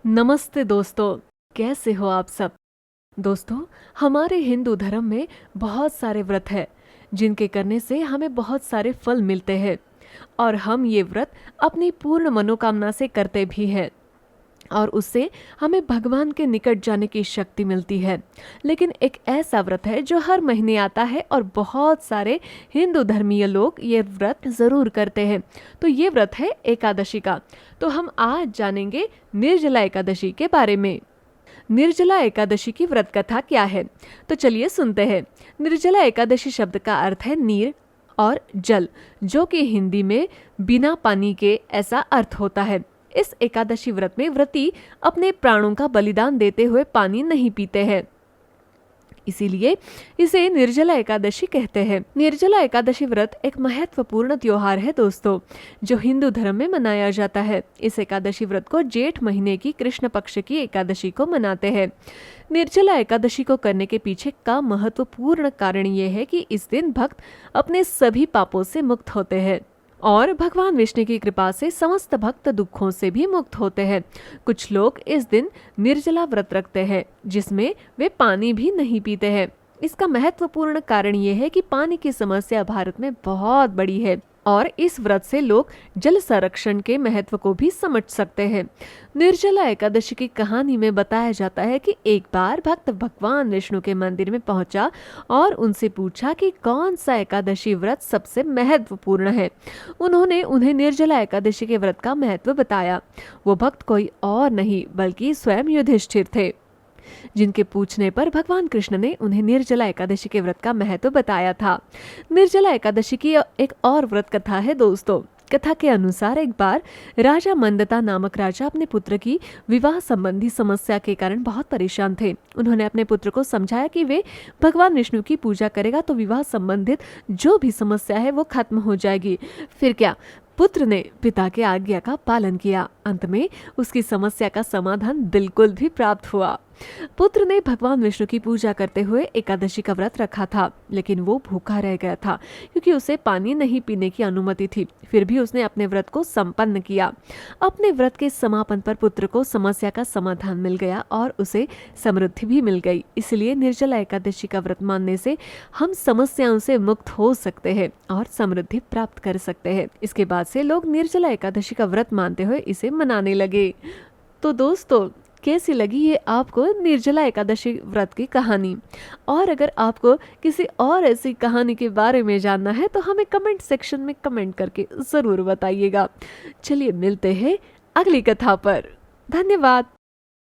नमस्ते दोस्तों, कैसे हो आप सब। दोस्तों, हमारे हिंदू धर्म में बहुत सारे व्रत हैं जिनके करने से हमें बहुत सारे फल मिलते हैं और हम ये व्रत अपनी पूर्ण मनोकामना से करते भी हैं और उससे हमें भगवान के निकट जाने की शक्ति मिलती है। लेकिन एक ऐसा व्रत है जो हर महीने आता है और बहुत सारे हिंदू धर्मीय लोग ये व्रत जरूर करते हैं। तो ये व्रत है एकादशी का। तो हम आज जानेंगे निर्जला एकादशी के बारे में। निर्जला एकादशी की व्रत कथा क्या है, तो चलिए सुनते हैं। निर्जला एकादशी शब्द का अर्थ है नीर और जल, जो कि हिंदी में बिना पानी के ऐसा अर्थ होता है। इस एकादशी व्रत में व्रती अपने प्राणों का बलिदान देते हुए पानी नहीं पीते हैं, इसीलिए इसे निर्जला एकादशी कहते हैं। निर्जला एकादशी व्रत एक महत्वपूर्ण त्योहार है दोस्तों, जो हिंदू धर्म में मनाया जाता है। इस एकादशी व्रत को जेठ महीने की कृष्ण पक्ष की एकादशी को मनाते हैं। निर्जला एकादशी को करने के पीछे का महत्वपूर्ण कारण ये है कि इस दिन भक्त अपने सभी पापों से मुक्त होते हैं और भगवान विष्णु की कृपा से समस्त भक्त दुखों से भी मुक्त होते हैं। कुछ लोग इस दिन निर्जला व्रत रखते हैं जिसमें वे पानी भी नहीं पीते हैं। इसका महत्वपूर्ण कारण ये है कि पानी की समस्या भारत में बहुत बड़ी है और इस व्रत से लोग जल संरक्षण के महत्व को भी समझ सकते हैं। निर्जला एकादशी की कहानी में बताया जाता है कि एक बार भक्त भगवान विष्णु के मंदिर में पहुंचा और उनसे पूछा कि कौन सा एकादशी व्रत सबसे महत्वपूर्ण है। उन्होंने उन्हें निर्जला एकादशी के व्रत का महत्व बताया। वो भक्त कोई और नहीं बल्कि स्वयं युधिष्ठिर थे, जिनके पूछने पर भगवान कृष्ण ने उन्हें निर्जला एकादशी के व्रत का महत्व बताया था। निर्जला एकादशी की एक और व्रत कथा है दोस्तों। कथा के अनुसार एक बार राजा मंदता नामक राजा अपने पुत्र की विवाह संबंधी समस्या के कारण बहुत परेशान थे। उन्होंने अपने पुत्र को समझाया कि वे भगवान विष्णु की पूजा करेगा तो विवाह संबंधित जो भी समस्या है वो खत्म हो जाएगी। फिर क्या, पुत्र ने पिता के आज्ञा का पालन किया। अंत में उसकी समस्या का समाधान बिल्कुल भी प्राप्त हुआ। पुत्र ने भगवान विष्णु की पूजा करते हुए एकादशी का व्रत रखा था, लेकिन वो भूखा रह गया था क्योंकि उसे पानी नहीं पीने की अनुमति थी। फिर भी उसने अपने व्रत को संपन्न किया। अपने व्रत के समापन पर पुत्र को समस्या का समाधान मिल गया और उसे समृद्धि भी मिल गई। इसलिए निर्जला एकादशी का व्रत मानने से हम समस्याओं से मुक्त हो सकते हैं और समृद्धि प्राप्त कर सकते हैं। इसके बाद से लोग निर्जला एकादशी का व्रत मानते हुए इसे मनाने लगे। तो दोस्तों, कैसी लगी ये आपको निर्जला एकादशी व्रत की कहानी? और अगर आपको किसी और ऐसी कहानी के बारे में जानना है तो हमें कमेंट सेक्शन में कमेंट करके जरूर बताइएगा। चलिए मिलते हैं अगली कथा पर। धन्यवाद।